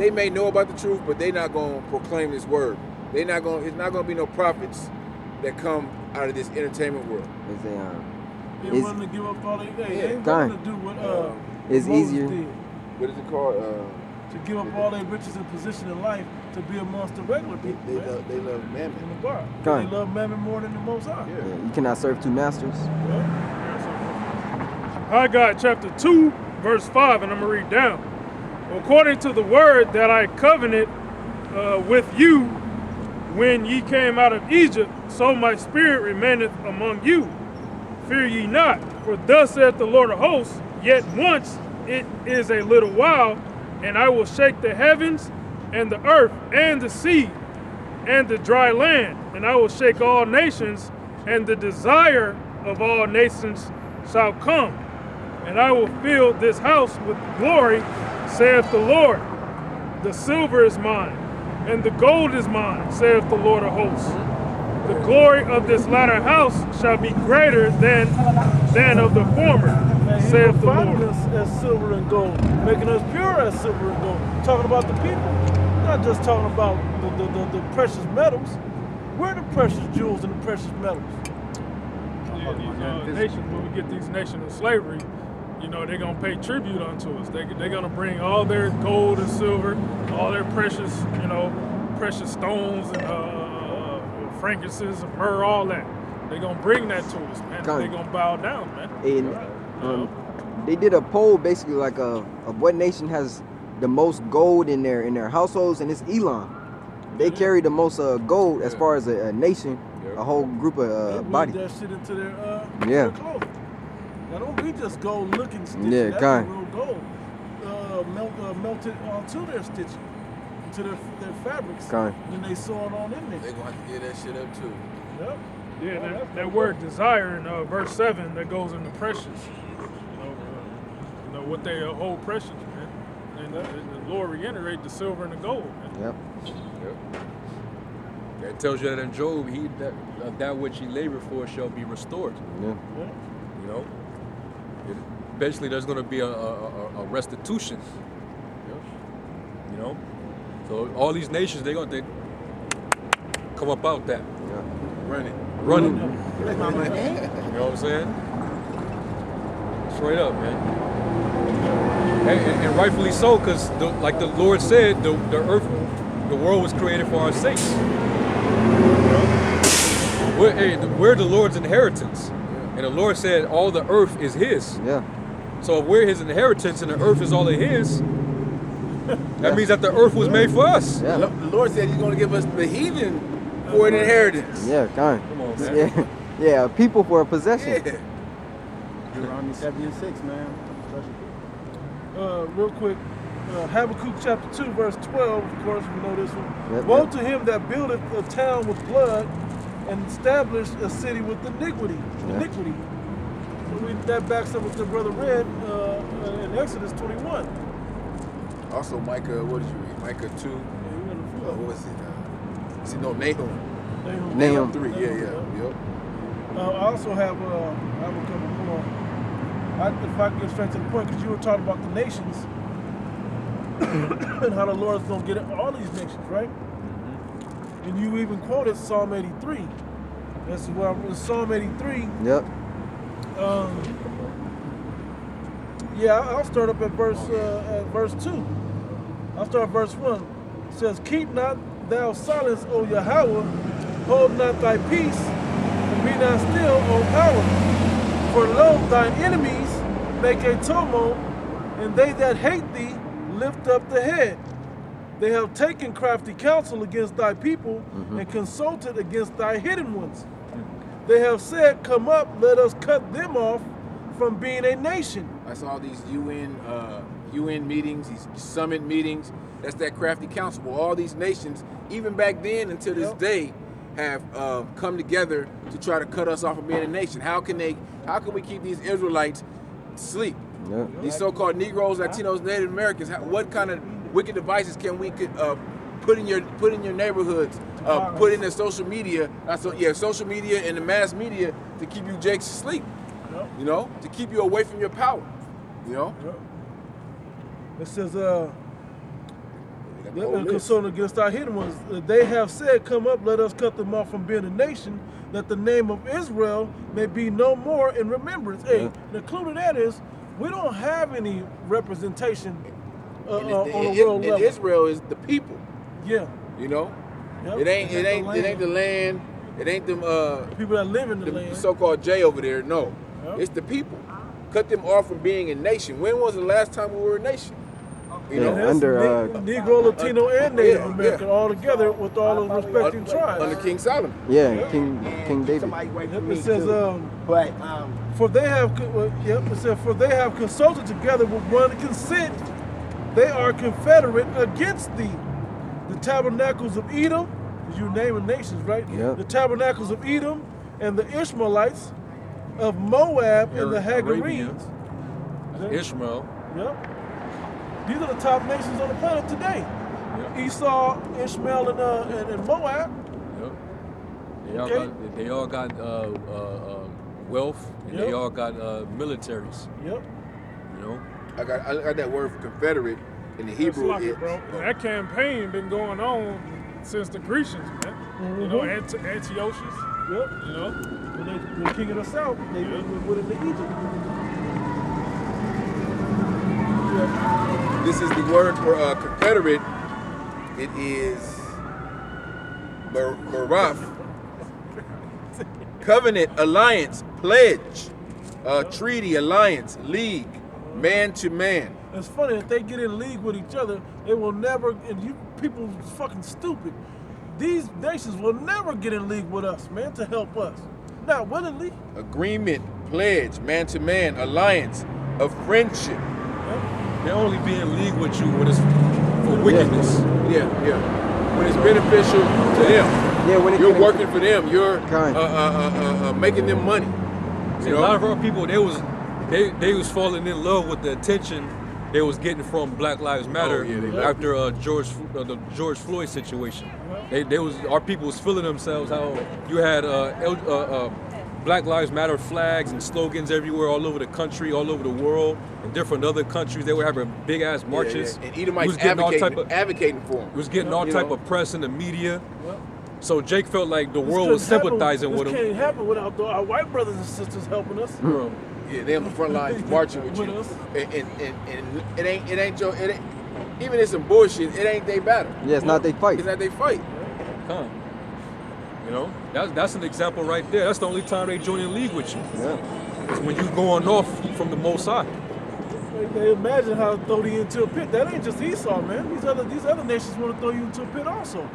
they may know about the truth, but they're not going to proclaim this word. It's not going to be no prophets that come out of this entertainment world. They're willing to give up all they ain't willing to do what it's Moses easier. did. What is it called? To give up all their riches and position in life to be amongst the regular people. They love mammon. In the bar. They love mammon more than the Most High. Yeah, you cannot serve two masters. Haggai chapter 2, verse 5, and I'm going to read down. According to the word that I covenanted with you when ye came out of Egypt, so my spirit remaineth among you. Fear ye not, for thus saith the Lord of hosts, yet once it is a little while, and I will shake the heavens and the earth and the sea and the dry land, and I will shake all nations, and the desire of all nations shall come. And I will fill this house with glory, saith the Lord. The silver is mine, and the gold is mine, saith the Lord of hosts. The glory of this latter house shall be greater than of the former, saith the Lord. Us as silver and gold, making us pure as silver and gold. Talking about the people, not just talking about the precious metals. We're the precious jewels and the precious metals. Yeah, these nations, when we get these nations in slavery, you know, they're going to pay tribute unto us. They're going to bring all their gold and silver, all their precious, precious stones and frankincense and myrrh, all that. They're going to bring that to us, man. They're going to bow down, man. And they did a poll basically like of what nation has the most gold in their households, and it's Elam. They carry the most gold as far as a nation, a whole group of body. They that shit into their clothing. Now don't be just gold looking stitching. Yeah, that's real gold. Melted onto their stitching, into their fabrics. And then they sew it on in there. They're going to have to get that shit up too. Yep. Yeah, that word desire in verse 7 that goes into precious. What they hold precious, man. And the Lord reiterated the silver and the gold, man. Yep. That tells you that in Job, that which he labored for shall be restored. Yeah. Eventually there's going to be a restitution. So all these nations, they're going to come up out that. Running. You know what I'm saying? Straight up, man. And rightfully so, because like the Lord said, the earth, the world was created for our sakes. We're the Lord's inheritance. And the Lord said all the earth is his. Yeah. So if we're his inheritance and the earth is all of his, that means that the earth was made for us. Yeah. The Lord said he's going to give us the heathen for an inheritance. Yeah, Come on, man. Yeah, people for a possession. Yeah. Deuteronomy 76, man. Real quick, Habakkuk chapter 2, verse 12, of course we know this one. Yep, Woe to him that buildeth a town with blood and establish a city with iniquity. That backs up what the brother read in Exodus 21. Also, Micah, what did you read? Micah 2. What was it? Nahum 3. Yeah. Yep. I also have a couple more. If I can get straight to the point, because you were talking about the nations and how the Lord's going to get all these nations, right? Mm-hmm. And you even quoted Psalm 83. That's where I'm Psalm 83. Yep. I'll start up at verse 2. I'll start at verse 1. It says, Keep not thou silence, O Yahweh, hold not thy peace, and be not still, O power. For lo, thine enemies make a tumult, and they that hate thee lift up the head. They have taken crafty counsel against thy people, and consulted against thy hidden ones. They have said, Come up, let us cut them off from being a nation. I saw these UN meetings, these summit meetings. That's that crafty council. Well, all these nations, even back then until this day, have come together to try to cut us off from being a nation. How can we keep these Israelites asleep? Yeah. These so-called Negroes, Latinos, Native Americans. What kind of wicked devices can we put in your neighborhoods? Put in the social media, social media and the mass media to keep you jakes asleep. To keep you away from your power. It says, Got the They're whole list. concerned against our hidden ones. They have said, "Come up, let us cut them off from being a nation, that the name of Israel may be no more in remembrance." Hey, the clue to that is we don't have any representation And on it's a the- world and level. Israel is the people. Yeah. You know, Yep. it ain't the land. It ain't them people that live in the the land. so-called J over there. No, Yep. it's the people. Cut them off from being a nation. When was the last time we were a nation? You Yeah, know, That's under, Negro, Latino, and Native yeah, American all together with all those respective tribes. under King Solomon. Yeah, King David. Somebody wait for Yep, me it says, too. But for they have, it says, for they have consulted together with one consent, they are confederate against thee. The tabernacles of Edom, you naming nations, right? Yep. The tabernacles of Edom and the Ishmaelites of Moab and the Hagarenes. Ishmael. Yep. These are the top nations on the planet today. Yep. Esau, Ishmael, and Moab. Yep. They all Okay. got wealth, and they Yep. all got militaries. Yep. You know. I got that word for confederate in the Hebrew. That's lucky, bro. That campaign been going on since the Grecians, man. You know, Antiochus. Yep. You know. When they king of the south, they went into Egypt. Yeah. This is the word for confederate. It is maraf. Covenant, alliance, pledge, treaty, alliance, league, man to man. It's funny, if they get in league with each other, they will never, and you people fucking stupid. These nations will never get in league with us, man, to help us. Not willingly. Agreement, pledge, man to man, alliance, of friendship. Yep. They only be in league with you when it's for wickedness. Yeah. When it's beneficial to them. Yeah, when You're working for them. You're Kind. making them money. See, You a lot know? of our people, they was falling in love with the attention they was getting from Black Lives Matter yeah, they after the George Floyd situation. Our people was feeling themselves how you had Black Lives Matter flags and slogans everywhere, all over the country, all over the world, in different other countries. They were having big ass marches. Yeah. And Edomites was getting all type of advocating for them. It was getting all You type know? of press in the media. Yep. So Jake felt like the This world was couldn't happen- sympathizing with This him. can't happen without our white brothers and sisters helping us. Bro, Yeah, they on the front lines marching with With you. us. And it ain't even if some bullshit, it ain't they battle. Yeah, it's not they fight. It's not they fight. come. You know, that's an example right there. That's the only time they join in league with you. Yeah. It's when you going off from the Most High. They imagine how to throw you into a pit. That ain't just Esau, man. These other nations want to throw you into a pit also.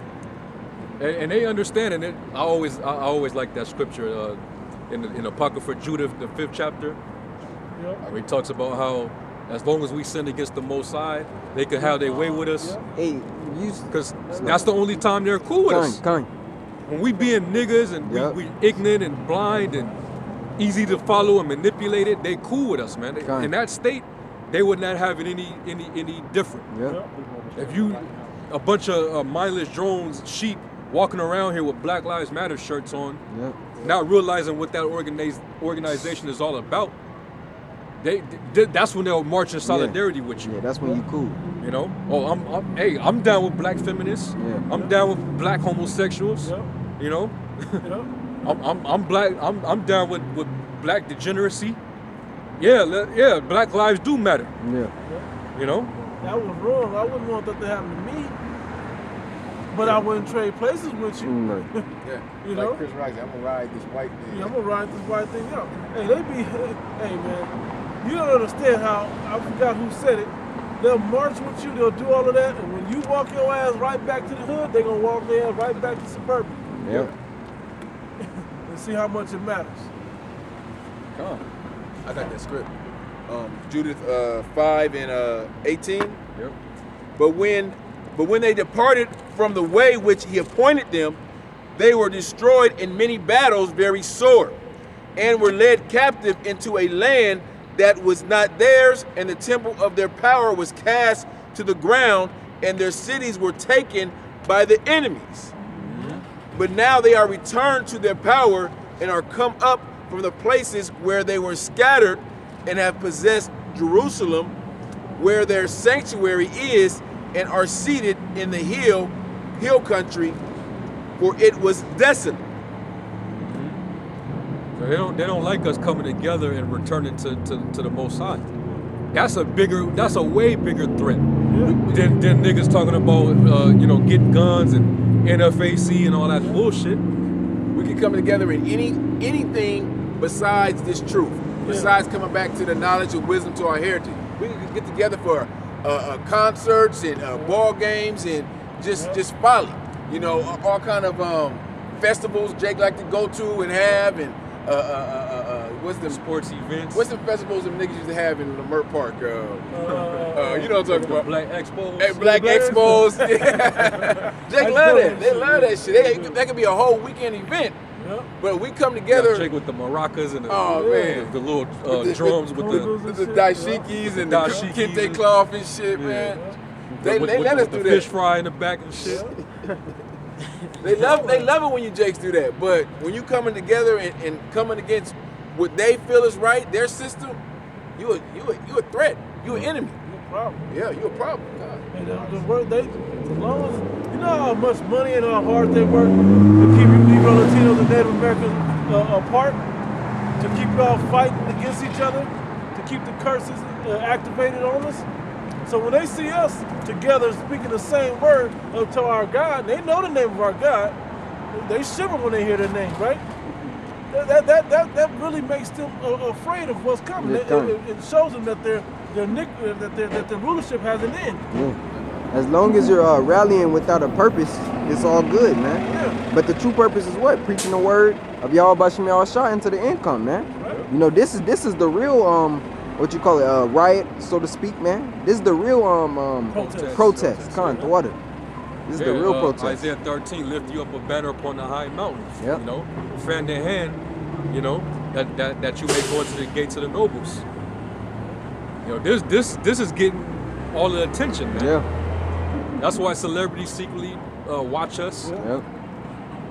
And they understand, and I always like that scripture in the Apocrypha Judah, the 5th chapter, Yep. where he talks about how as long as we sin against the Most High, they could have their way with us. Hey, you Because that's the only time they're cool with us. kind. When we being niggas and Yep. we ignorant and blind and easy to follow and manipulated, they cool with us, man. Kind. In that state, they would not have it any different. Yeah. Yep. If you, a bunch of mindless drones, sheep, walking around here with Black Lives Matter shirts on, Yeah. not realizing what that organization is all about, that's when they'll march in solidarity with you. Yeah, that's when you cool. You know, I'm down with black feminists. Yeah. I'm down with black homosexuals. Yep. You know, Yep. I'm black. I'm down with black degeneracy. Yeah, Black lives do matter. Yeah. You know, That was wrong. I wouldn't want that to happen to me. But I wouldn't trade places with you. No. Yeah. You like know? Chris Rock said, I'm gonna ride this white man. Yeah, I'm gonna ride this white thing out. Hey, hey man, you don't understand how, I forgot who said it. They'll march with you, they'll do all of that, and when you walk your ass right back to the hood, they're gonna walk their ass right back to suburban Yeah. and see how much it matters. I got that script. Judith 5 and 18. Yep. But when they departed from the way which he appointed them, they were destroyed in many battles very sore, and were led captive into a land that was not theirs, and the temple of their power was cast to the ground, and their cities were taken by the enemies. But now they are returned to their power and are come up from the places where they were scattered, and have possessed Jerusalem, where their sanctuary is, and are seated in the hill country, for it was desolate. So they don't like us coming together and returning to the Most High. That's a way bigger threat than niggas talking about getting guns and NFAC and all that bullshit. We can come together in anything besides this truth, besides coming back to the knowledge and wisdom to our heritage. We can get together for concerts and ball games and just folly. All kind of festivals Jake like to go to and have, and what's the sports events? What's the festivals them niggas used to have in the Mert Park? You know what I'm talking about? Black Expos. Hey, Black Expos. Yeah. Jake love that. They love that shit. That could be a whole weekend event. Yep. But we come together. Jake with the maracas and the little drums with the dashikis and the kente cloth and shit, man. They let us do that. Fish fry in the back and shit. They love it when you Jakes do that. But when you coming together and coming against what they feel is right, their system, you a threat. You an enemy. You a problem. Yeah, you a problem. God. And the work as long as you know how much money and how hard they work to keep you Negro, Latinos, and Native Americans apart, to keep y'all fighting against each other, to keep the curses activated on us. So when they see us together speaking the same word to our God, they know the name of our God, they shiver when they hear their name, right? That really makes them afraid of what's coming. It shows them that their rulership has an end. Yeah. As long as you're rallying without a purpose, it's all good, man. Yeah. But the true purpose is what? Preaching the word of Yahweh Bashim Yahushua into the income, man. Right. This is the real what you call it, riot, so to speak, man. This is the real protest. Water. This is the real protest. Isaiah 13, lift you up a banner upon the high mountain. Yep. Fan their hand, that you may go into the gates of the nobles. This is getting all the attention, man. Yeah. That's why celebrities secretly watch us. Yep.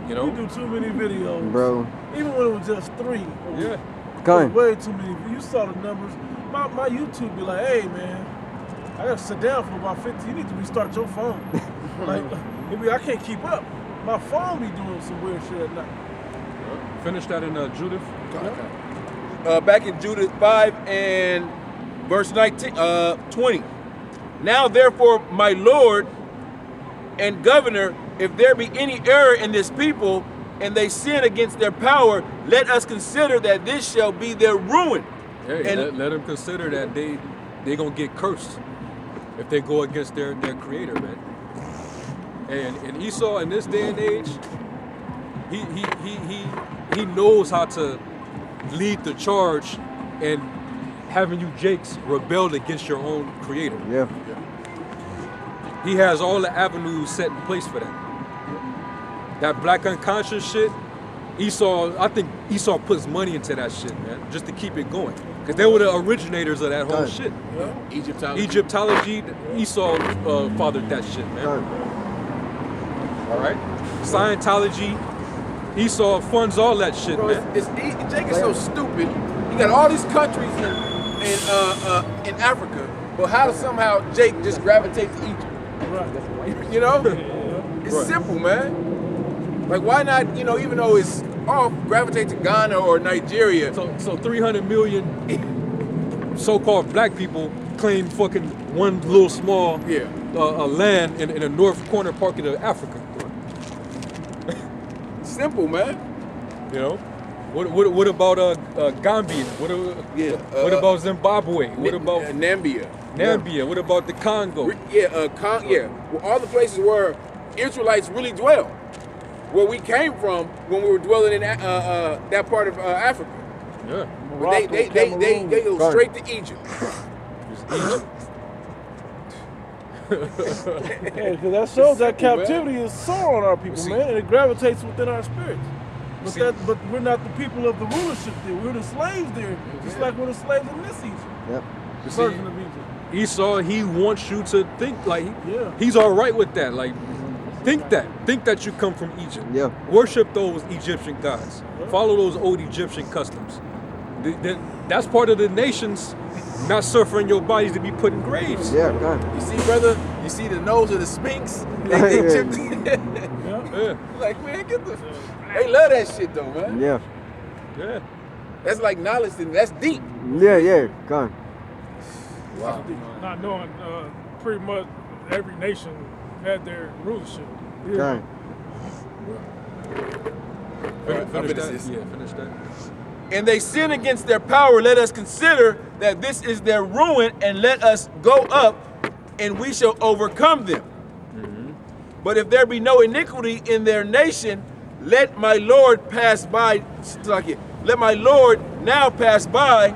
We do too many videos, bro. Even when it was just 3. Yeah. Way too many. You saw the numbers. My YouTube be like, hey man, I gotta sit down for about 50. You need to restart your phone. Maybe I can't keep up. My phone be doing some weird shit at night. Finish that in Judith. Back in Judith 5 and verse 20. Now therefore, my Lord and governor, if there be any error in this people, and they sin against their power, let us consider that this shall be their ruin. Hey, let them consider that they gonna get cursed if they go against their creator, man. And Esau in this day and age, he knows how to lead the charge and having you Jakes rebel against your own creator. Yeah. He has all the avenues set in place for that. That black unconscious shit, I think Esau puts money into that shit, man, just to keep it going. Because they were the originators of that whole shit. Yeah. Egyptology, Esau fathered that shit, man. All right? Scientology, Esau funds all that shit, bro, man. Jake is so stupid. You got all these countries in Africa, but how does somehow Jake just gravitate to Egypt? Right. It's simple, man. Like, why not, even though it's off, gravitate to Ghana or Nigeria? So 300 million so-called black people claim fucking one little small land in the north corner part of Africa. Simple, man. What about Gambia? What about Zimbabwe? What about Namibia? Namibia. What about the Congo? Well, all the places where Israelites really dwell, where we came from when we were dwelling in that part of Africa. Yeah. Morocco, they go straight to Egypt. Egypt. Yeah, because that shows that captivity is sore on our people, man, and it gravitates within our spirits. But we're not the people of the rulership there. We're the slaves there, just like we're the slaves in this Egypt. Yep. Version of Egypt. Esau, he wants you to think like he's all right with that. Like, think that you come from Egypt. Yeah. Worship those Egyptian gods. Follow those old Egyptian customs. That's part of the nations not suffering your bodies to be put in graves. Yeah, God. You see, brother, You see the nose of the Sphinx? They Yeah. chipped Yeah, Like, man, get the. They love that shit though, man. Yeah. yeah. That's like knowledge, and that's deep. Yeah. Gone. Wow. Not knowing pretty much every nation had their rulership. Gone. Finish that. this. Yeah, finish that. And they sin against their power. Let us consider that this is their ruin, and let us go up, and we shall overcome them. But if there be no iniquity in their nation, let my Lord pass by. Let my Lord now pass by,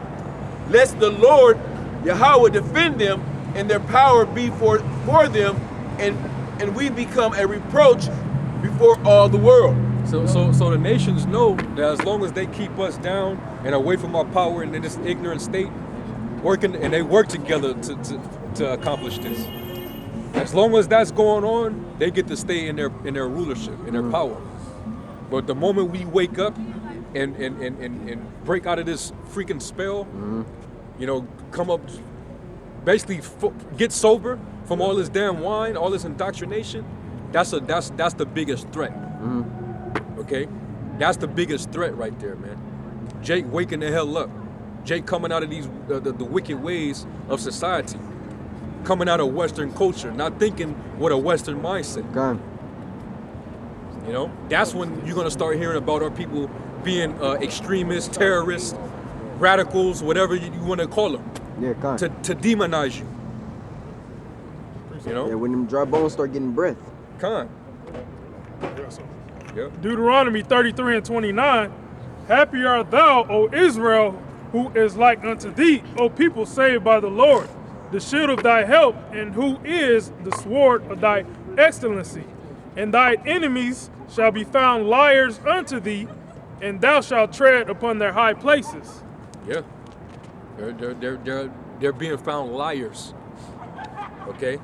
lest the Lord Yahweh defend them, and their power be for them, and we become a reproach before all the world. So the nations know that as long as they keep us down and away from our power and in this ignorant state, and they work together to accomplish this. As long as that's going on, they get to stay in their rulership, in their power. But the moment we wake up and break out of this freaking spell, you know, come up, basically get sober from all this damn wine, all this indoctrination, that's the biggest threat. Okay? That's the biggest threat right there, man. Jake waking the hell up. Jake coming out of these the wicked ways of society. Coming out of Western culture, not thinking with a Western mindset. Gone. You know, that's when you're gonna start hearing about our people being extremists, terrorists, radicals, whatever you want to call them, Yeah, gone. to demonize you. You know, Yeah, when them dry bones start getting breath. Con. Yep. Deuteronomy 33 and 29. Happy art thou, O Israel, who is like unto thee, O people saved by the Lord, the shield of thy help, and who is the sword of thy excellency. And thy enemies shall be found liars unto thee, and thou shalt tread upon their high places. Yeah. They're being found liars. Okay.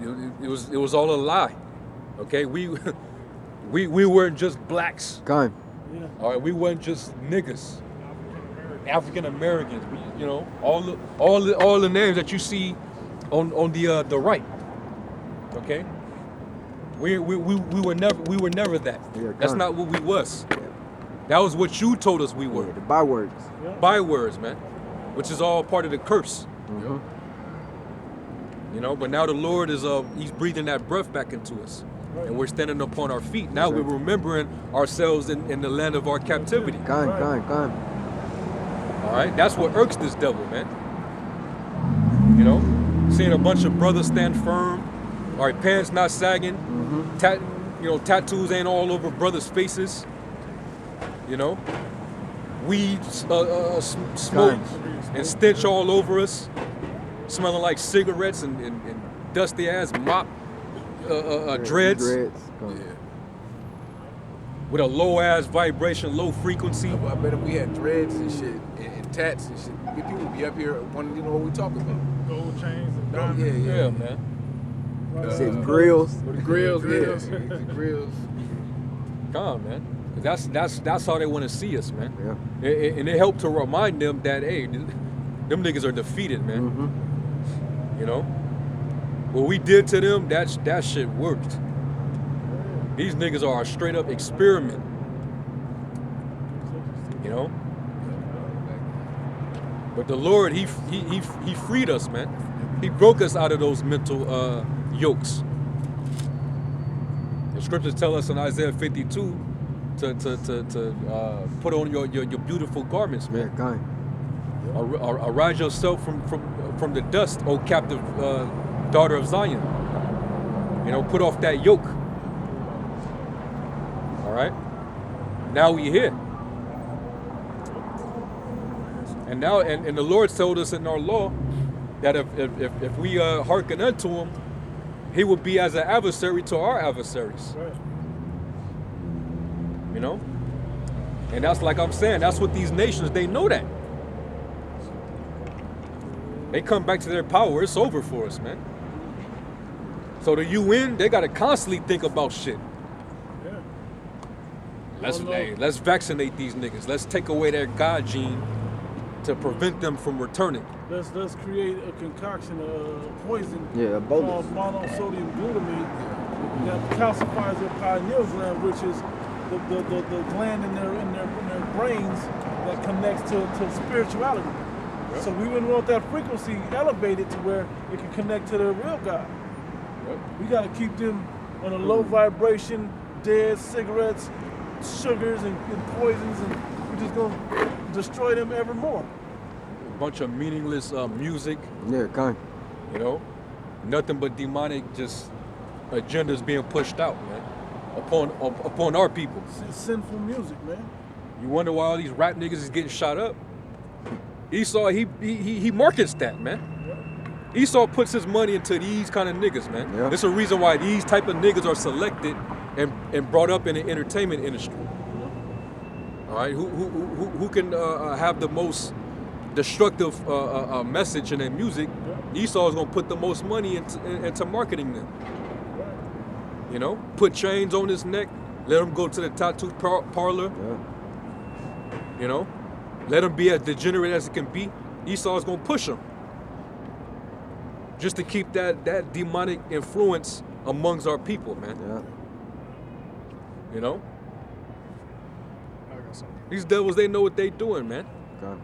It was all a lie. Okay. We weren't just blacks. Gone. All right. We weren't just niggas. African Americans. You know, all the names that you see on the right. Okay. We were never that. Yeah, That's con. not what we was. That was what you told us we were. Yeah, the bywords. Bywords, man, which is all part of the curse. You know, but now the Lord is he's breathing that breath back into us, and we're standing upon our feet. Now we're remembering ourselves in the land of our captivity. Gone. All right, that's what irks this devil, man. You know, seeing a bunch of brothers stand firm, all right, pants not sagging, tattoos ain't all over brothers' faces. You know, weed smoke and stench all over us, smelling like cigarettes and dusty ass mop dreads. Gone. Yeah. With a low ass vibration, low frequency. I bet if we had dreads and shit and tats and shit, people would be up here wanting to know what we talking about. Gold chains and Oh, diamonds. Yeah, man. Said grills. With the grills, the grills. Come on, man. That's how they want to see us, man. Yeah. And it helped to remind them that, hey, them niggas are defeated, man. You know, what we did to them, that shit worked. These niggas are a straight up experiment. You know. But the Lord, he freed us, man. He broke us out of those mental yokes. The scriptures tell us in Isaiah 52 to put on your beautiful garments, Yeah, man. gone. Arise yourself from the dust, O captive daughter of Zion. You know, put off that yoke. All right. Now we here. And now, and the Lord told us in our law that if we hearken unto Him, He will be as an adversary to our adversaries. Right. You know? And that's like I'm saying, that's what these nations, they know that. They come back to their power, it's over for us, man. So the UN, they gotta constantly think about shit. Yeah. Let's vaccinate these niggas. Let's take away their God gene to prevent them from returning. Let's create a concoction of poison Yeah, called Ebola. monosodium glutamate that calcifies their pineal gland, which is the gland in their brains that connects to spirituality. Yep. So we wouldn't want that frequency elevated to where it can connect to their real God. Yep. We got to keep them on a low vibration, dead cigarettes, sugars, and poisons, and we're just going to destroy them ever more. A bunch of meaningless music, Yeah, kind. you know, nothing but demonic just agendas being pushed out, man, upon our people. It's sinful music, man. You wonder why all these rap niggas is getting shot up? Esau, he markets that, man. Esau puts his money into these kind of niggas, man. Yeah. There's a reason why these type of niggas are selected and brought up in the entertainment industry. All right, who can have the most destructive message in their music? Esau is gonna put the most money into marketing them. You know, put chains on his neck, let him go to the tattoo parlor. Yeah. You know, let him be as degenerate as it can be. Esau's gonna push him, just to keep that demonic influence amongst our people, man. Yeah. You know, these devils, they know what they doing, man. Kind.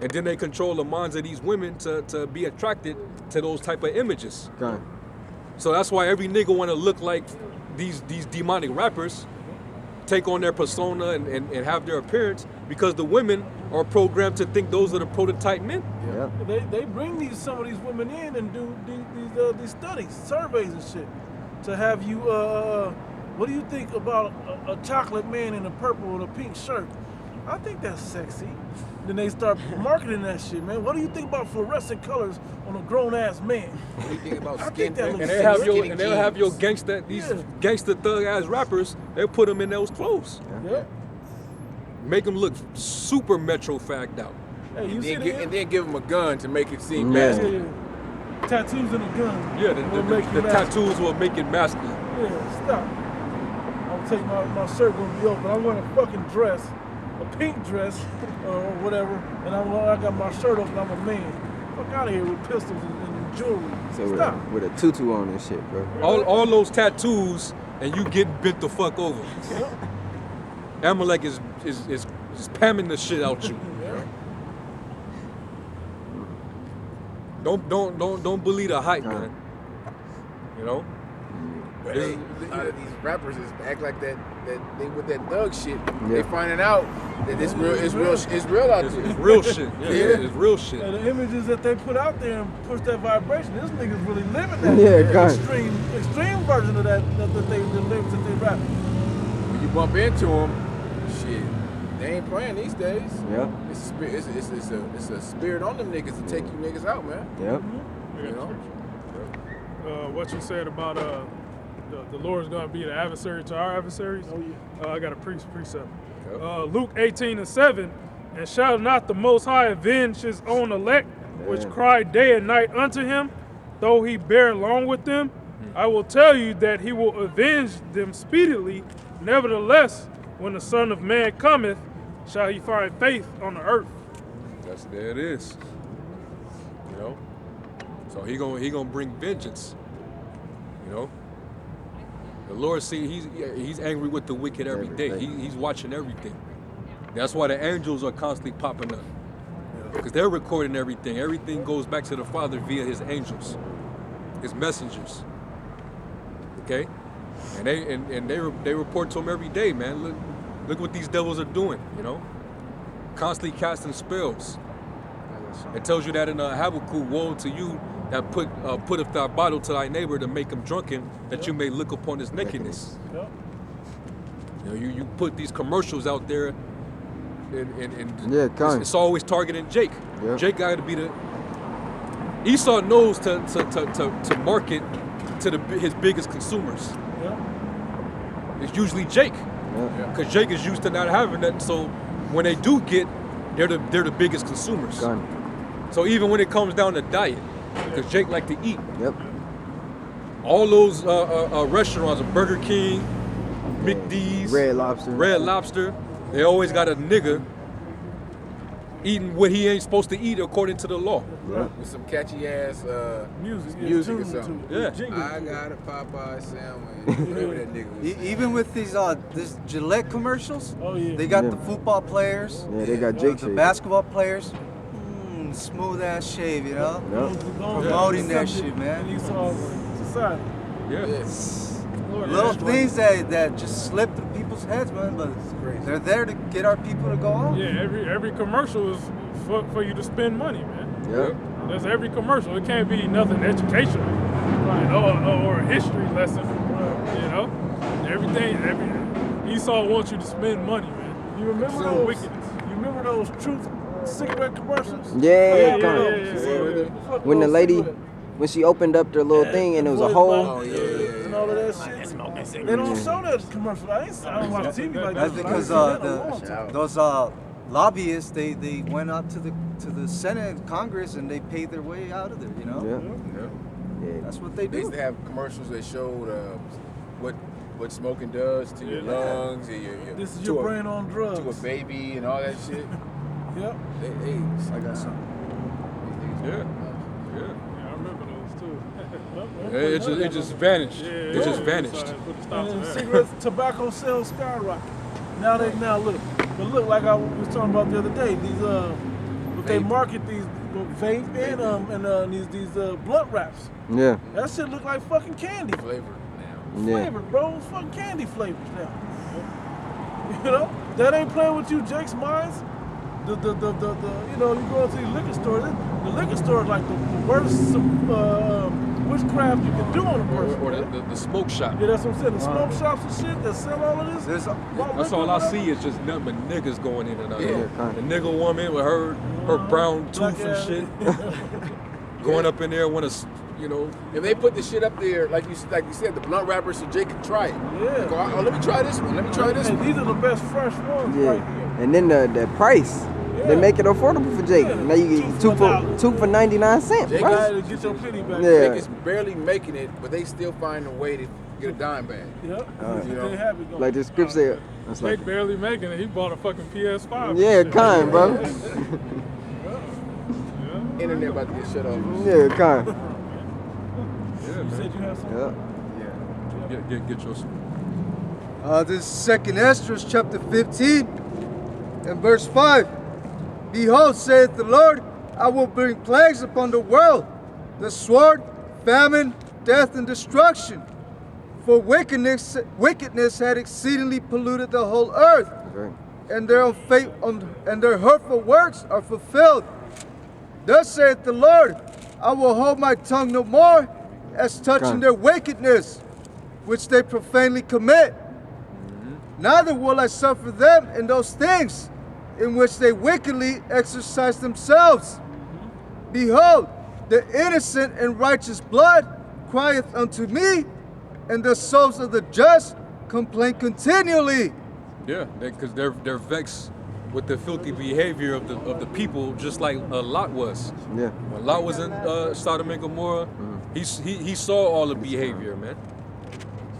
And then they control the minds of these women to be attracted to those type of images. Kind. So that's why every nigga want to look like these demonic rappers, take on their persona and have their appearance, because the women are programmed to think those are the prototype men. Yeah. They bring some of these women in and do these studies, surveys and shit, to have you. What do you think about a chocolate man in a purple and a pink shirt? I think that's sexy. Then they start marketing that shit, man. What do you think about fluorescent colors on a grown ass man? What do you think about I skin? think that looks And they have skinny they'll have your jeans? these Yeah. gangster thug ass rappers. They put them in those clothes, Yeah. make them look super metro fagged out. Hey, you And see then, the and then give him a gun to make it seem Yeah. masculine. yeah. Tattoos and a gun. Yeah, will make the you masculine. tattoos will make it masculine. Yeah, stop. I'm taking my shirt gonna be open. I'm wearing a fucking dress, a pink dress, or whatever, and I got my shirt open. I'm a man. Fuck out of here with pistols and jewelry. So Stop. with a tutu on and shit, bro. All those tattoos, and you get bent the fuck over. Amalek is pamming the shit out you. Yeah. Don't believe the hype, man. You know. But a lot of these rappers is act like that they with that thug shit. Yeah. They finding out that it's real out It's there. real shit. Yeah, Yeah. it's real shit. And the images that they put out there and push that vibration, this nigga's really living that Yeah, God. extreme version of that they live that they rap. When you bump into them, shit, they ain't playing these days. Yeah. It's a spirit. It's a spirit on them niggas to take you niggas out, man. Yep. You know. What you said about the Lord's going to be the adversary to our adversaries. Oh yeah. I got a precept. Yep. Luke 18:7, and shall not the Most High avenge his own elect, which Yeah. cry day and night unto him, though he bear long with them? I will tell you that he will avenge them speedily. Nevertheless, when the Son of Man cometh, shall he find faith on the earth? There it is. You know. So he gonna bring vengeance. You know. The Lord he's angry with the wicked every day. He's watching everything. That's why the angels are constantly popping up, because they're recording everything. Everything goes back to the Father via his angels, his messengers. Okay, and they report to him every day, man. Look what these devils are doing. You know, constantly casting spells. It tells you that in Habakkuk, woe to you that putteth thy bottle to thy neighbor to make him drunken, that you may look upon his nakedness. Yep. You know, you put these commercials out there, and Yeah, it's always targeting Jake. Yeah. Jake got to be the. Esau knows to market to his biggest consumers. Yep. It's usually Jake, Yeah. because Jake is used to not having that. So when they do get, they're the biggest consumers. Gun. So even when it comes down to diet, because Jake like to eat, Yep. all those restaurants, Burger King, McD's, Red Lobster. Red Lobster, they always got a nigga eating what he ain't supposed to eat according to the law. With some catchy ass Music, music or tune something. to it. Yeah. Jingle I to it. got a Popeye sandwich. Whatever that nigga was saying. Even with these this Gillette commercials, Oh yeah. they got Yeah. the football players, Yeah, they got Jake the shit. basketball players. Smooth ass shave, you know? Yep. Promoting that shit, man. And he's all society. Yeah. Yeah. Little things that just slip through people's heads, man, but crazy. they're there to get our people to go on. Yeah, every commercial is for you to spend money, man. Yep. That's every commercial. It can't be nothing educational, right? Or a history lesson. You know, everything. Esau wants you to spend money, man. You remember So those? wickedness. You remember those Truth cigarette commercials? Yeah, Yeah, come. yeah. Fuck When the those lady, cigarettes. when she opened up their little thing and it was a Voice hole. box Oh, yeah. and all of that shit. They don't show that commercial. I don't watch TV like That's that. because those lobbyists they went up to the Senate and Congress and they paid their way out of there. You know, Yeah. Yeah. Yeah. that's what they They used do. to have commercials that showed what smoking does to your lungs and your This is to your a- brain on drugs. to a baby and all that shit. Yep. I got something. Yeah. Yeah. Yeah, I remember those too. It just vanished. It just vanished. Put the stops And there. cigarettes, tobacco sales skyrocket. Now look, but look like I was talking about the other day. These but they Vape. market these vape and these blunt wraps. Yeah. That shit look like fucking candy. Flavored now. Yeah. Flavored, bro. It's fucking candy flavors now. You know that ain't playing with you, Jake's minds. The you know you go into the liquor store. The liquor store is like the worst witchcraft you can do on a person. Or man. the smoke shop. Yeah, that's what I'm saying. The smoke shops and shit that sell all of this. There's That's all I see is just nothing but niggas going in and out. Yeah, The kinda. nigga woman with her brown Black tooth and ass. shit, going up in there want to, you know. If they put the shit up there, like you said, the blunt wrapper, so Jake can try it. Yeah. Go, oh, let me try this one. Let me try this Hey, one. these are the best fresh ones right Yeah. here. And then the price. They Yeah. make it affordable for Jake. Yeah. Now you get two for 99 cents. Jake Right? Try to get your penny back. Yeah. Jake is barely making it, but they still find a way to get a dime back. Yep. You know. They have it going. Like the script said. It's Jake like, barely making it. He bought a fucking PS5. and yeah, shit. kind, bro. Internet about to get shut off. Yeah, kind. Yeah, You said man. you have something. Yeah. Get yours. This is 2nd Esdras chapter 15 and verse 5. Behold, saith the Lord, I will bring plagues upon the world, the sword, famine, death, and destruction. For wickedness had exceedingly polluted the whole earth, Right. and their hurtful works are fulfilled. Thus saith the Lord, I will hold my tongue no more as touching God. their wickedness, which they profanely commit. Neither will I suffer them in those things in which they wickedly exercise themselves. Behold, the innocent and righteous blood crieth unto me, and the souls of the just complain continually. Yeah, because they're vexed with the filthy behavior of the people, just like Lot was. Yeah. When Lot was in Sodom and Gomorrah, he saw all the behavior, man.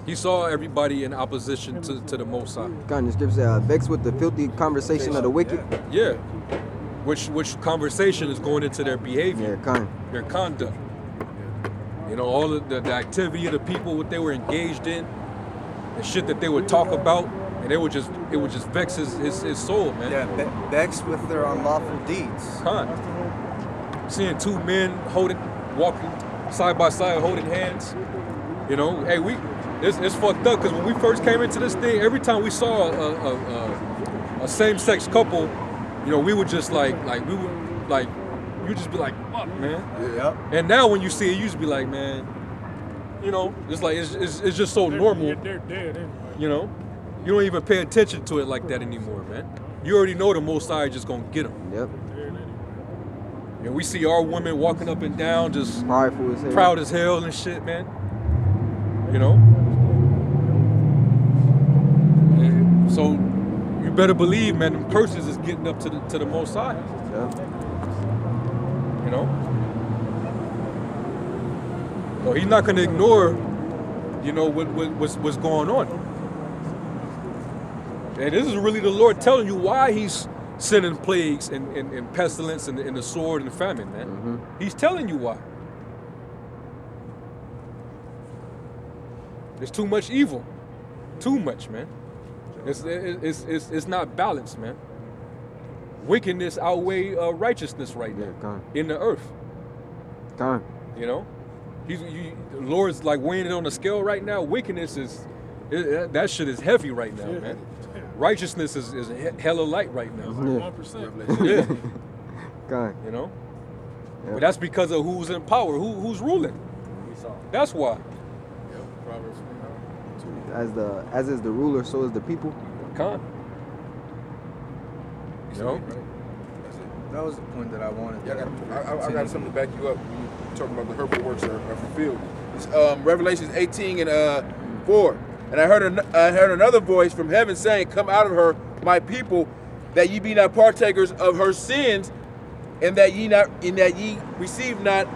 He saw everybody in opposition to the Most High. God, the script said, vexed with the filthy conversation of the wicked. Yeah, which conversation is going into their behavior, Yeah, kind. their conduct. You know, all of the activity of the people, what they were engaged in, the shit that they would talk about, and it would just vex his soul, man. Yeah, vexed with their unlawful deeds. Con. Seeing two men walking side by side, holding hands. You know, hey, it's fucked up because when we first came into this thing, every time we saw a same-sex couple, you know, we would just you just be like, fuck, man. Yep. And now when you see it, you just be like, man, you know, it's like it's just so normal. They're dead anyway. You know, you don't even pay attention to it like that anymore, man. You already know the Most High just gonna get them. Yep. And we see our women walking up and down, just Prideful as hell. proud as hell and shit, man. You know? And so you better believe, man, them curses is getting up to the Most High. Yeah. You know? So he's not gonna ignore, you know, what's going on. And this is really the Lord telling you why he's sin and plagues and pestilence and the sword and famine, man. He's telling you why. There's too much evil. Too much, man. It's not balanced, man. Wickedness outweigh righteousness right now in the earth. You know? The Lord's like weighing it on the scale right now. Wickedness that shit is heavy right now, man. Righteousness is hella light right now. 1%. Yeah. You know? Yeah. But that's because of who's in power, who's ruling. That's why. As is the ruler, so is the people. You know? That was the point that I wanted. I got something to back you up when you're talking about the hurtful works are fulfilled. It's Revelations 18 and 4. And I heard another voice from heaven saying, "Come out of her, my people, that ye be not partakers of her sins, and that ye receive not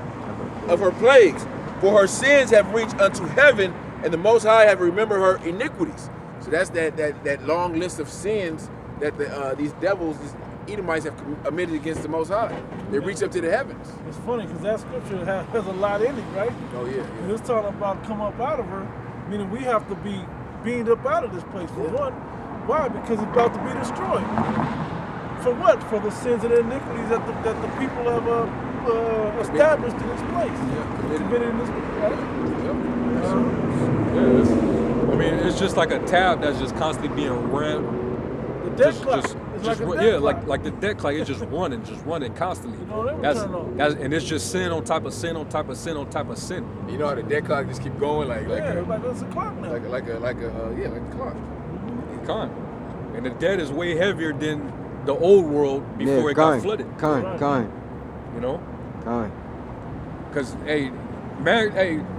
of her plagues. For her sins have reached unto heaven, and the Most High have remembered her iniquities." So that's that long list of sins that these devils, these Edomites, have committed against the Most High. They reach up to the heavens. It's funny because that scripture has a lot in it, right? Oh yeah. And it's talking about come up out of her, meaning we have to be beamed up out of this place. For one, why? Because it's about to be destroyed. For what? For the sins and the iniquities that the people have established in this place. Committed in this place, right? I mean, it's just like a tab that's just constantly being ran. The debt clock. It's like a debt clock. like the debt clock. It's just running constantly. You know, And it's just sin on top of sin on top of sin on top of sin. You know how the debt clock just keep going like it's a clock now. like a clock. And the debt is way heavier than the old world before it got flooded. You know? Because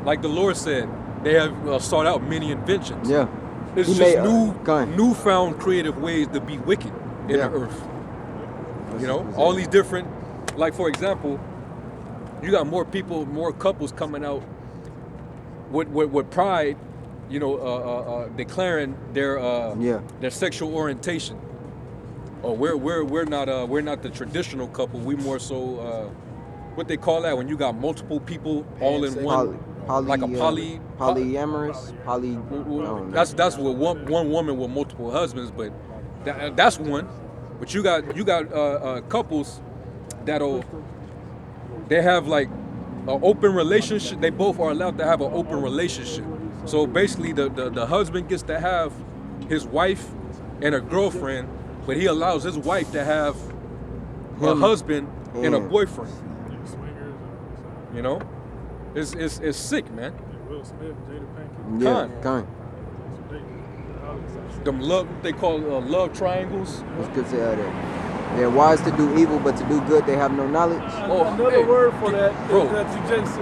like the Lord said, they have sought out many inventions. Yeah. It's newfound creative ways to be wicked in the earth. You know, all these different, like for example, you got more couples coming out with pride, you know, declaring their sexual orientation. Oh, we're not the traditional couple. We more so what they call that when you got multiple people all in one. Like a polyamorous, That's with one woman with multiple husbands, but that's one. But you got couples they have like an open relationship. They both are allowed to have an open relationship. So basically, the husband gets to have his wife and a girlfriend, but he allows his wife to have a husband and a boyfriend. You know? It's sick, man. Will Smith, Jada Pinkett. Them they call love triangles. It's good to say they're wise to do evil, but to do good they have no knowledge. Another word for that is that you just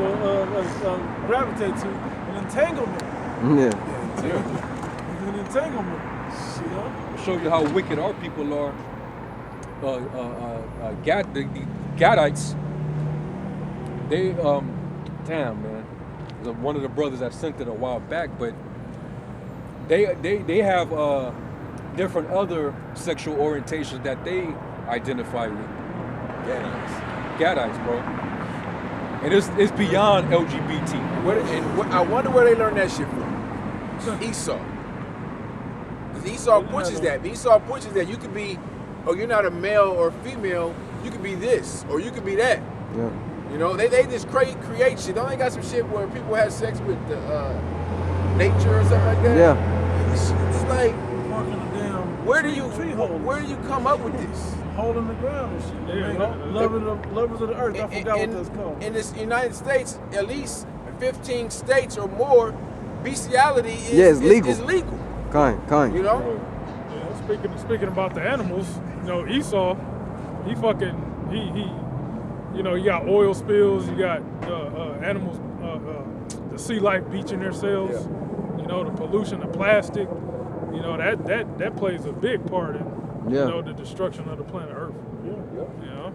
gravitate to an entanglement. An entanglement. You know? Show you how wicked our people are. The Gadites. They damn, man. One of the brothers that sent it a while back, but they have different other sexual orientations that they identify with. Gadites, bro. And it's beyond LGBT. I wonder where they learned that shit from. Esau. Because Esau pushes that. Esau pushes that you could be, you're not a male or female, you could be this, or you could be that. Yeah. You know, they just create shit. Don't they got some shit where people have sex with nature or something like that? Yeah. It's like, where do you come up with this? Hole in the ground and shit. Lovers of the earth. I forgot what that's called. In the United States, at least 15 states or more, bestiality is legal. Kind. You know? Yeah, speaking about the animals, you know, Esau, he you know, you got oil spills, you got animals, the sea life bleaching themselves, you know, the pollution, the plastic, you know, that plays a big part in, you know, the destruction of the planet Earth. Yeah. You know?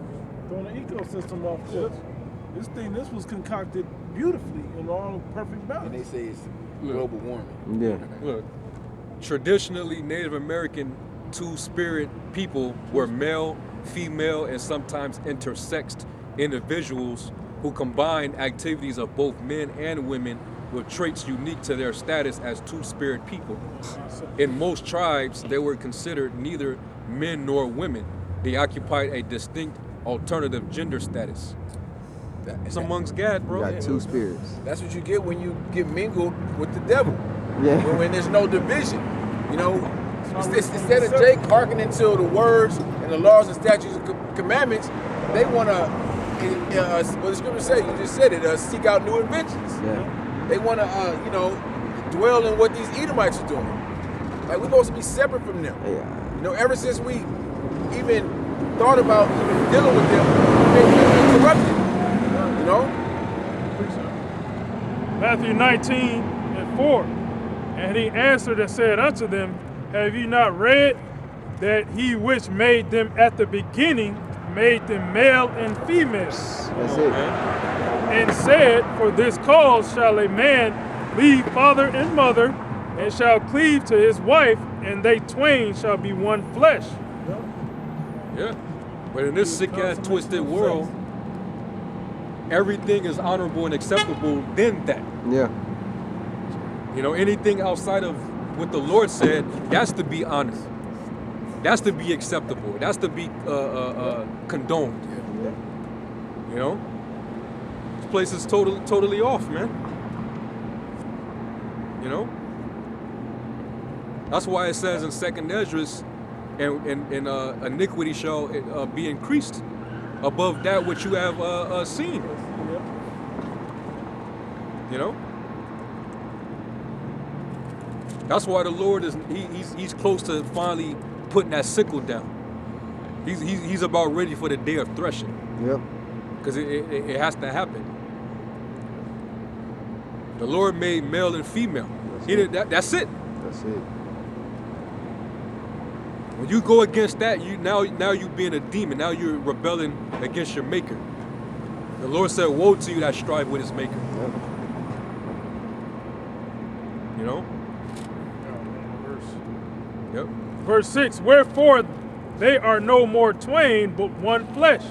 Throwing the ecosystem off course. This was concocted beautifully in all perfect balance. And they say it's global warming. Yeah. Look, traditionally, Native American two-spirit people were male, female, and sometimes intersexed individuals who combine activities of both men and women with traits unique to their status as two-spirit people. In most tribes, they were considered neither men nor women. They occupied a distinct alternative gender status. It's amongst God, You bro. got two spirits. That's what you get when you get mingled with the devil. Yeah. When there's no division. You know, instead of Jake hearkening to the words and the laws and statutes and commandments, they want to, what the scripture say, you just said it, seek out new inventions. Yeah. They want to, you know, dwell in what these Edomites are doing. Like, we're supposed to be separate from them. Yeah. You know, ever since we even thought about even dealing with them, we've been corrupted. You know? Matthew 19:4. And he answered and said unto them, have you not read that he which made them at the beginning made them male and female? That's it. And said, for this cause shall a man leave father and mother, and shall cleave to his wife, and they twain shall be one flesh. Yeah. But in this sick-ass, twisted world, everything is honorable and acceptable than that. Yeah. You know, anything outside of what the Lord said, that's to be honored. That's to be acceptable. That's to be condoned. You know? This place is totally off, man. You know? That's why it says in 2nd Esdras, and iniquity shall be increased above that which you have seen. You know? That's why the Lord he's close to finally putting that sickle down. He's about ready for the day of threshing. Yep. Because it has to happen. The Lord made male and female. That's it. That's it. When you go against that, now you being a demon. Now you're rebelling against your maker. The Lord said, woe to you that strive with his maker. Yep. You know? Yep. Verse 6, wherefore they are no more twain, but one flesh.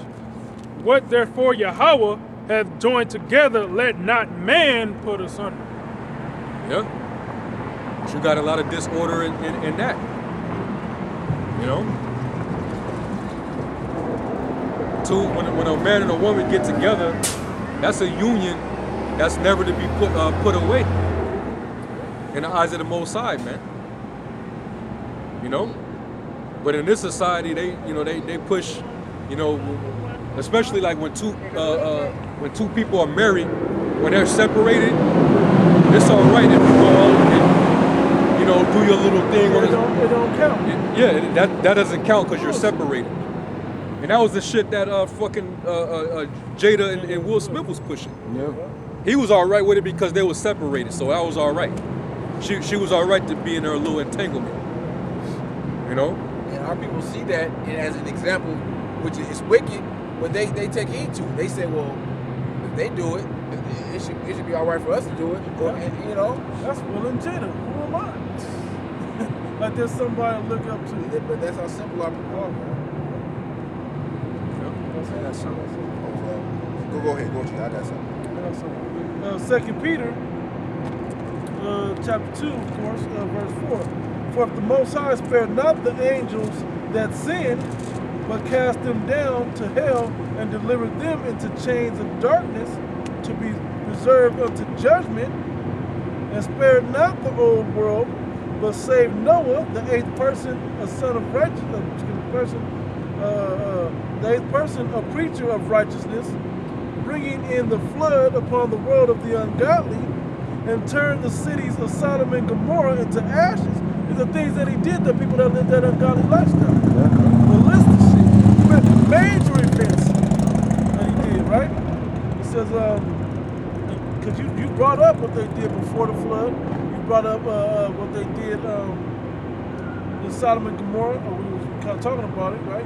What therefore Yahweh hath joined together, let not man put asunder. Yeah. But you got a lot of disorder in that. You know? When a man and a woman get together, that's a union that's never to be put away in the eyes of the Most High, man. You know? But in this society, they push, you know, especially like when two people are married, when they're separated, it's all right if you go out and, you know, do your little thing. It don't count. Yeah, that doesn't count because you're separated. And that was the shit that fucking Jada and Will Smith was pushing. Yep. He was all right with it because they were separated, so that was all right. She was all right to be in her little entanglement. You know? And our people see that as an example, which is wicked, but they take heed to it. They say, well, if they do it, it should be all right for us to do it. Or, and, you know, That's Will and Jada. Who am I? Like there's somebody to look up to. but that's how simple our people are, man. I got something. Go ahead, go ahead. I got something. 2 Peter, chapter 2, of course, verse 4. For if the Most High spared not the angels that sinned, but cast them down to hell and delivered them into chains of darkness to be reserved unto judgment, and spared not the old world, but saved Noah, the eighth person, a son of righteousness, the eighth person, a preacher of righteousness, bringing in the flood upon the world of the ungodly, and turned the cities of Sodom and Gomorrah into ashes. These are things that he did to people that lived that ungodly lifestyle. The list of shit. Major events that he did, right? He says, because you brought up what they did before the flood. You brought up what they did in Sodom and Gomorrah. We were kind of talking about it, right?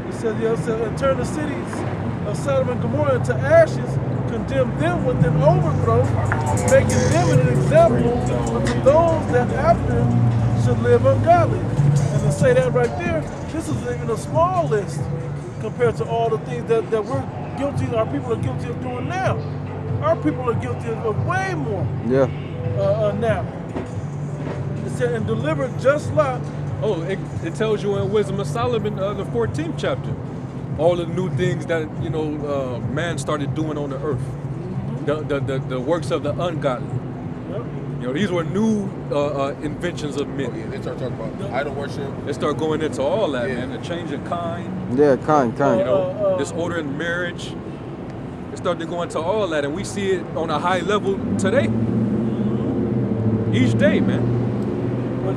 It says, and turn the cities of Sodom and Gomorrah into ashes, condemn them with an overthrow, making them an example unto those that after should live ungodly. And the say that right there, this is even a small list compared to all the things that we're guilty, our people are guilty of doing now. Our people are guilty of way more Yeah. now. It said, and delivered just like. Oh, it tells you in Wisdom of Solomon, the 14th chapter, all the new things that man started doing on the earth, the works of the ungodly. Yep. You know, these were new inventions of men. Oh, yeah, they start talking about idol worship. They start going into all that, Yeah. man. The change of kind, Yeah, kind. you know, disorder in marriage. They start to go into all that, and we see it on a high level today. Each day, man.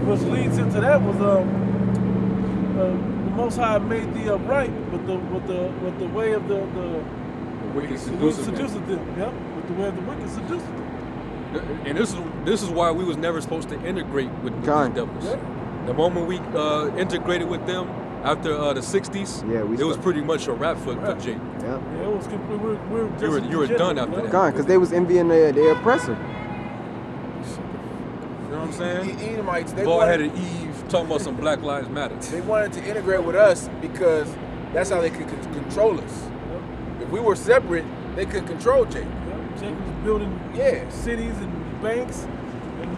Which leads into that was the Most High made thee upright with the way of the Wicked seduced them. Yep, with the way of the wicked seduced them. And this is why we was never supposed to integrate with these Kind. devils. Yeah. The moment we integrated with them after the 60s, Yeah, it was pretty much a wrap for Jake. Yeah. Yeah, it was complete. We're just You were done after that. Kind, because they was envying their oppressor. You know what I'm saying? Edomites, Bald-headed Eve talking about some Black Lives Matter. they wanted to integrate with us because that's how they could control us. If we were separate, they could control Jake. Jacob was building Yeah. cities and banks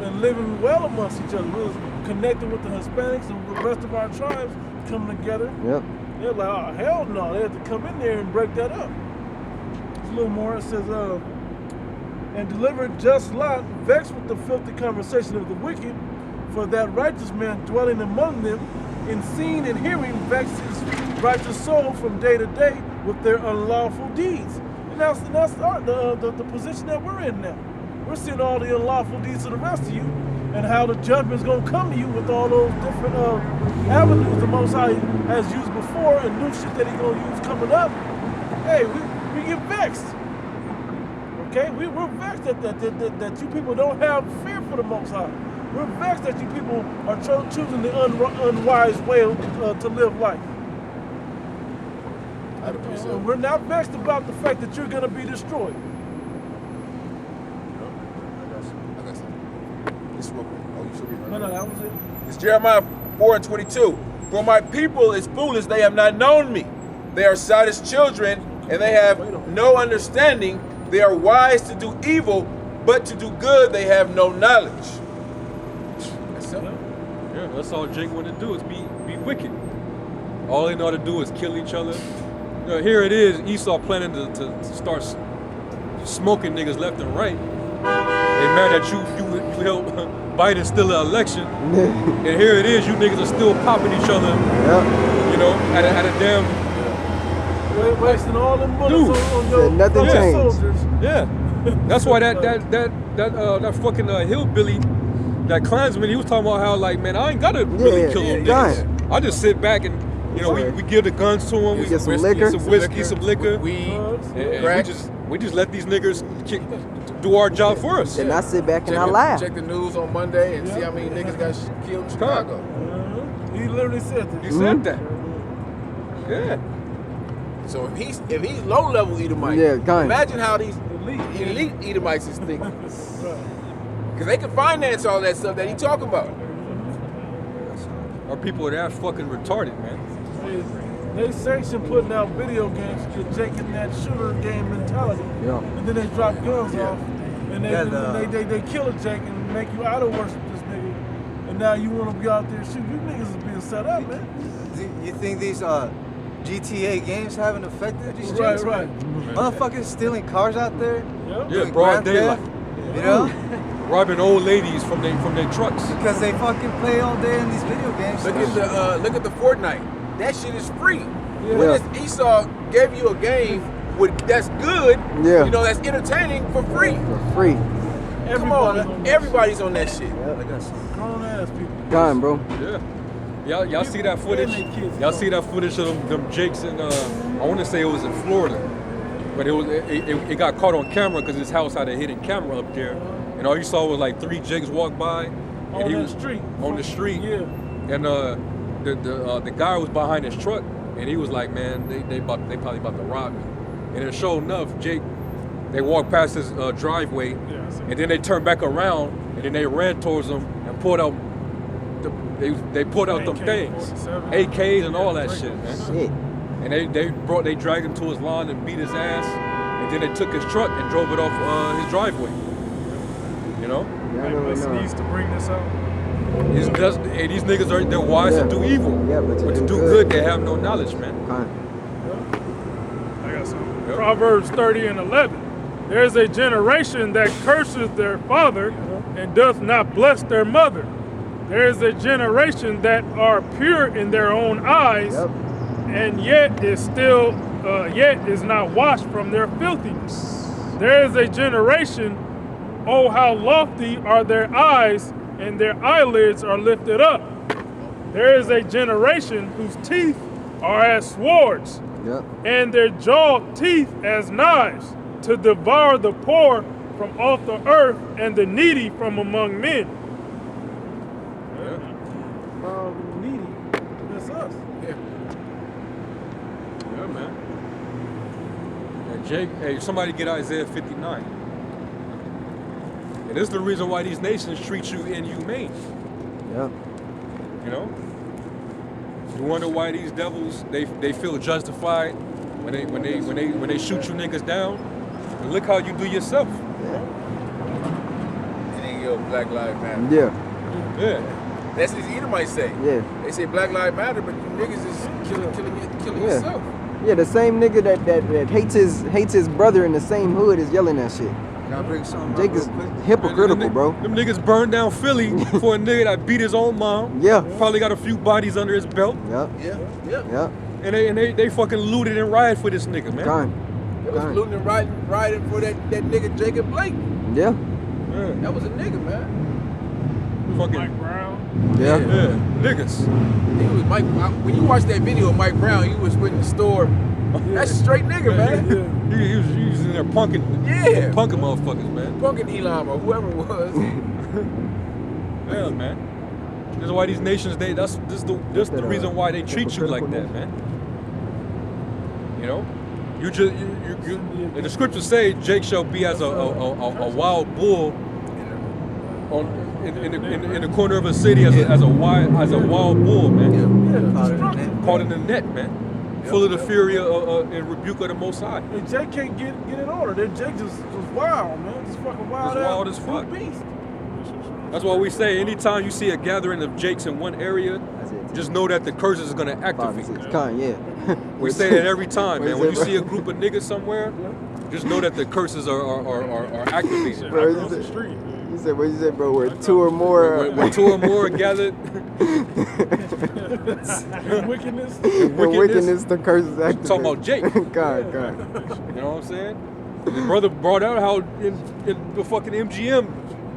and living well amongst each other. We was connected with the Hispanics and the rest of our tribes coming together. Yep. They're like, oh, hell no. They had to come in there and break that up. There's a little more. It says, and delivered just Lot, vexed with the filthy conversation of the wicked, for that righteous man dwelling among them, in seeing and hearing, vexed his righteous soul from day to day with their unlawful deeds. And that's the position that we're in now. We're seeing all the unlawful deeds of the rest of you, and how the judgment's gonna come to you with all those different avenues the Most High has used before and new shit that He's gonna use coming up. Hey, we get vexed. Okay, we're vexed that you people don't have fear for the Most High. We're vexed that you people are choosing the unwise way to live life. And we're not vexed about the fact that you're going to be destroyed. I got something. This real quick. Oh, you should read No, that was it. It's Jeremiah 4:22. For my people is foolish, they have not known me. They are sottish children, and they have no understanding. They are wise to do evil, but to do good they have no knowledge. That's simple. Yeah, that's all Jake wanted to do is be wicked. All they know how to do is kill each other. You know, here it is, Esau planning to start smoking niggas left and right. They mad that you helped Biden steal an election. And here it is, you niggas are still popping each other. Yep. You know, at a damn. Wasting all them bullets on your Said nothing changed. soldiers. Yeah. That's why that fucking hillbilly, that Klansman, he was talking about how like, man, I ain't gotta really kill them niggas. I just sit back and we give the guns to them. We get some liquor. some whiskey, some liquor. Weed, And crack. we just let these niggas do our job for us. And I sit back and I laugh. Check the news on Monday and see how many niggas got killed in Chicago. He literally said that. You said that. Yeah. So if he's low level Edomite, Yeah, kind. imagine how these elite Edomites is thinking. Because they can finance all that stuff that he talking about. Our people are that fucking retarded, man. They sanction putting out video games because Jake in that shooter game mentality. Yeah. And then they drop guns off and they kill a Jake and make you idol worship this nigga. And now you want to be out there shooting. You niggas is being set up, man. You think these GTA games haven't affected these Right, Jakes? right. Motherfuckers stealing cars out there. Yep. Yeah, broad daylight. You know? Robbing old ladies from their trucks. Because they fucking play all day in these video games. Look at the Fortnite. That shit is free. Yeah. When this Esau gave you a game that's good, Yeah. you know, that's entertaining for free. For free. Come on, everybody's on that shit. Grown ass people. Kind, bro. Yeah. Y'all see that footage? Y'all see that footage of them Jakes in I want to say it was in Florida, but it got caught on camera because his house had a hidden camera up there, and all you saw was like 3 Jakes walk by, and On he the was street. on the street, Yeah. and the guy was behind his truck, and he was like, man, they probably about to rob me, and then sure enough, Jake, they walked past his driveway, and then they turned back around, and then they ran towards him and pulled out they pulled out them things, AKs and all that shit, man. Shit. And they dragged him to his lawn and beat his ass, and then they took his truck and drove it off his driveway. You know? Yeah, I Like, know, Wes no. needs to bring this out. These niggas they're wise Yeah. to do evil, Yeah, but to do good they have no knowledge, man. Kind. I got some. Yep. Proverbs 30 and 11. There is a generation that curses their father and doth not bless their mother. There is a generation that are pure in their own eyes, Yep. and yet is not washed from their filthiness. There is a generation, oh how lofty are their eyes, and their eyelids are lifted up. There is a generation whose teeth are as swords, Yep. and their jaw teeth as knives, to devour the poor from off the earth and the needy from among men. Needy. That's us. Yeah, man. And Jake, hey, somebody get Isaiah 59. And this is the reason why these nations treat you inhumane. Yep. You know? You wonder why these devils they feel justified when they shoot you niggas down. And look how you do yourself. And then yo, Black Lives Matter. Yeah. Yeah. That's what either might say. Yeah. They say Black Lives Matter, but you niggas is killing Yeah. yourself. Yeah, the same nigga that hates his brother in the same hood is yelling that shit. Can I bring something Jake up is real quick? hypocritical, bro. Them niggas burned down Philly for a nigga that beat his own mom. Yeah. Probably got a few bodies under his belt. Yep. Yeah. Yep. And they fucking looted and rioted for this nigga, man. Kind. They was Kind. looting and riding for that nigga Jacob Blake. Yeah. Yeah. That was a nigga, man. Fucking Mike Brown. Yeah. yeah, niggas. He was Mike. When you watch that video of Mike Brown, he was in the store. That's a straight nigga, man. He was in there punking, Yeah. punking motherfuckers, man. Punkin' Elam or whoever it was. Yeah, man. This is why these nations this is the reason why they treat you like that, man. You know, you the scriptures say Jake shall be as a wild bull in the corner of a city as a wild bull, man. Caught in the net, man. Full of the fury and rebuke of the Most High. And Jake can't get in order. That Jake just wild, man. Just fucking wild. Just wild as fuck. Beast. That's why we say anytime you see a gathering of Jakes in one area, That's it. just know that the curses is gonna 5 activate. and 6. Kind, yeah. We say that every time, man. What When is you it, see a bro? group of niggas somewhere, just know that the curses are activated. Bro, Across the street. You said what you said, bro? Where 2 or more. When two or more are gathered, Wickedness. wickedness, the curse is activated. talking about Jake. God. You know what I'm saying? The brother brought out how in the fucking MGM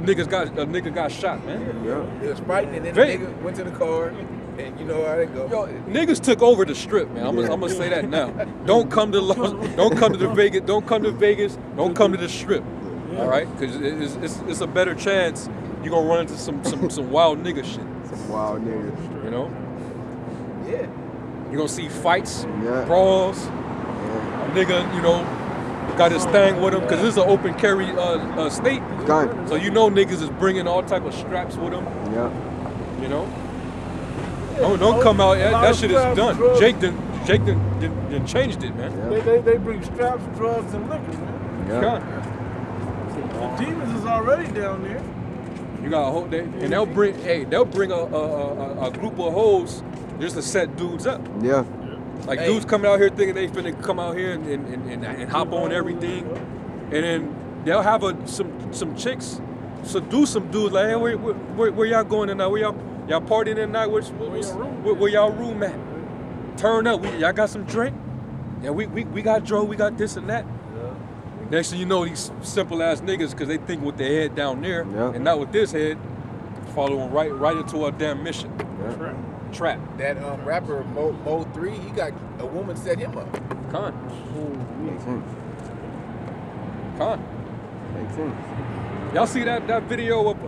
a nigga got shot, man. They was fighting, and then Hey. the nigga went to the car, and you know how they go. Yo, niggas took over the strip, man. I'm gonna say that now. Don't come to Vegas. Don't come to Vegas. Don't come to the strip. All right, because it's a better chance you're gonna run into some wild nigga shit. Some wild nigga. You know, Yeah. you're gonna see fights, Yeah. brawls. Yeah. A nigga, you know, got his thing with him because this is an open carry state. Kind. So you know niggas is bringing all type of straps with them. Yeah. You know, don't come out. That shit is done. Jake done changed it, man. Yeah. They bring straps, drugs, and liquor, man. Yeah. God. The demons is already down there. You got a whole day, and they'll bring a group of hoes just to set dudes up. Yeah. Like Hey. dudes coming out here thinking they finna come out here and hop on everything, and then they'll have some chicks seduce some dudes like, hey, where y'all going tonight? Where y'all partying tonight? Where y'all room at? Turn up. Y'all got some drink? Yeah, we got dro. We got this and that. Next thing you know, these simple ass niggas, because they think with their head down there Yeah. and not with this head, following right into our damn mission. Yeah. Trap. That rapper Mo 3, he got a woman set him up. Con. Makes sense. Con. Makes sense. Y'all see that video of